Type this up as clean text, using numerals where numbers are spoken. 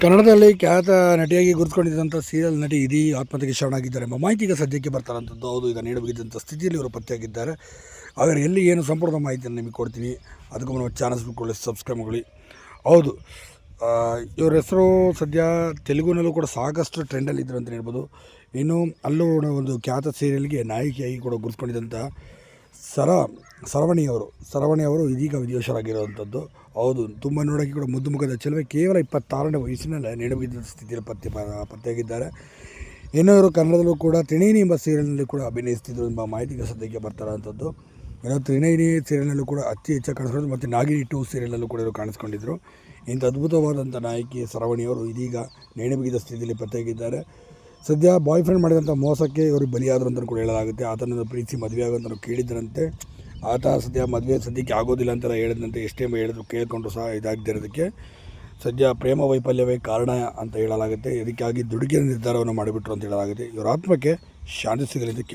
ಕನ್ನಡದಲ್ಲಿ ಖ್ಯಾತ ನಟಿಯಾಗಿ ಗುರುತಿಸಿಕೊಂಡಿದ್ದಂಥ ಸೀರಿಯಲ್ ನಟಿ ಇದೀ ಆತ್ಮಹತ್ಯೆಗೆ ಶರಣಾಗಿದ್ದಾರೆ ಎಂಬ ಮಾಹಿತಿ ಈಗ ಸದ್ಯಕ್ಕೆ ಬರ್ತಾರಂಥದ್ದು. ಹೌದು, ಈಗ ನೀಡಬೇಕಿದ್ದಂಥ ಸ್ಥಿತಿಯಲ್ಲಿ ಇವರು ಪತ್ತೆಯಾಗಿದ್ದಾರೆ. ಆದರೆ ಎಲ್ಲಿ ಏನು ಸಂಪೂರ್ಣ ಮಾಹಿತಿಯನ್ನು ನಿಮಗೆ ಕೊಡ್ತೀನಿ. ಅದಕ್ಕೂ ನಮ್ಮ ಚಾನಲ್ಸ್ ಬಿಟ್ಕೊಳ್ಳಿ, ಸಬ್ಸ್ಕ್ರೈಬ್ ಮಾಡಿ. ಹೌದು, ಇವ್ರ ಹೆಸರು ಸದ್ಯ ತೆಲುಗುನಲ್ಲೂ ಕೂಡ ಸಾಕಷ್ಟು ಟ್ರೆಂಡಲ್ಲಿ ಇದ್ರು ಅಂತ ಹೇಳ್ಬೋದು. ಇನ್ನು ಅಲ್ಲೂ ಒಂದು ಖ್ಯಾತ ಸೀರಿಯಲ್ಗೆ ನಾಯಕಿಯಾಗಿ ಕೂಡ ಗುರುತಿಸಿಕೊಂಡಿದ್ದಂಥ ಸರವಣಿ ಅವರು ಇದೀಗ ವಿಧಿವಶರಾಗಿರುವಂಥದ್ದು. ಹೌದು, ತುಂಬ ನೋಡೋಕ್ಕೆ ಕೂಡ ಮುದ್ದು ಮುಖದ ಚೆಲುವೆ, ಕೇವಲ 26ನೇ ವಯಸ್ಸಿನಲ್ಲೇ ನೇಣುಬಿದ್ದ ಸ್ಥಿತಿಯಲ್ಲಿ ಪತ್ತೆಯಾಗಿದ್ದಾರೆ. ಇನ್ನು ಇವರು ಕನ್ನಡದಲ್ಲೂ ಕೂಡ ತ್ರಿನಯನಿ ಎಂಬ ಸೀರಿಯಲ್ನಲ್ಲಿ ಕೂಡ ಅಭಿನಯಿಸ್ತಿದ್ರು ಎಂಬ ಮಾಹಿತಿಗೆ ಸದ್ಯಕ್ಕೆ ಬರ್ತಾರಂಥದ್ದು. ಇನ್ನು ತ್ರಿನಯನಿ ಸೀರಿಯಲ್ನಲ್ಲೂ ಕೂಡ ಅತಿ ಹೆಚ್ಚಾಗಿ ಕಾಣಿಸ್ಕೊಂಡು ಮತ್ತು ನಾಗಿನಿ 2 ಸೀರಿಯಲ್ನಲ್ಲೂ ಕೂಡ ಇವರು ಕಾಣಿಸ್ಕೊಂಡಿದ್ದರು. ಇಂಥ ಅದ್ಭುತವಾದಂಥ ನಾಯಕಿ ಸರವಣಿಯವರು ಇದೀಗ ನೇಣುಬಿಗಿದ ಸ್ಥಿತಿಯಲ್ಲಿ ಪತ್ತೆಯಾಗಿದ್ದಾರೆ. ಸದ್ಯ ಬಾಯ್ ಫ್ರೆಂಡ್ ಮಾಡಿದಂಥ ಮೋಸಕ್ಕೆ ಇವರು ಬಲಿಯಾದರು ಅಂತಲೂ ಕೂಡ ಹೇಳಲಾಗುತ್ತೆ. ಆತನನ್ನು ಪ್ರೀತಿಸಿ ಮದುವೆ ಆಗುವಂತ ಕೇಳಿದ್ರಂತೆ. ಆತ ಸದ್ಯಕ್ಕೆ ಆಗೋದಿಲ್ಲ ಅಂತೆಲ್ಲ ಹೇಳಿದಂತೆ, ಎಷ್ಟೇ ಹೇಳಿದ್ರು ಕೇಳಿಕೊಂಡು ಸಹ ಇದಾಗದಿರೋದಕ್ಕೆ ಸದ್ಯ ಪ್ರೇಮ ವೈಫಲ್ಯವೇ ಕಾರಣ ಅಂತ ಹೇಳಲಾಗುತ್ತೆ. ಇದಕ್ಕಾಗಿ ದುಡುಕಿನ ನಿರ್ಧಾರವನ್ನು ಮಾಡಿಬಿಟ್ರು ಅಂತ ಹೇಳಲಾಗುತ್ತೆ. ಇವರ ಆತ್ಮಕ್ಕೆ ಶಾಂತಿ ಸಿಗಲಿದೆ.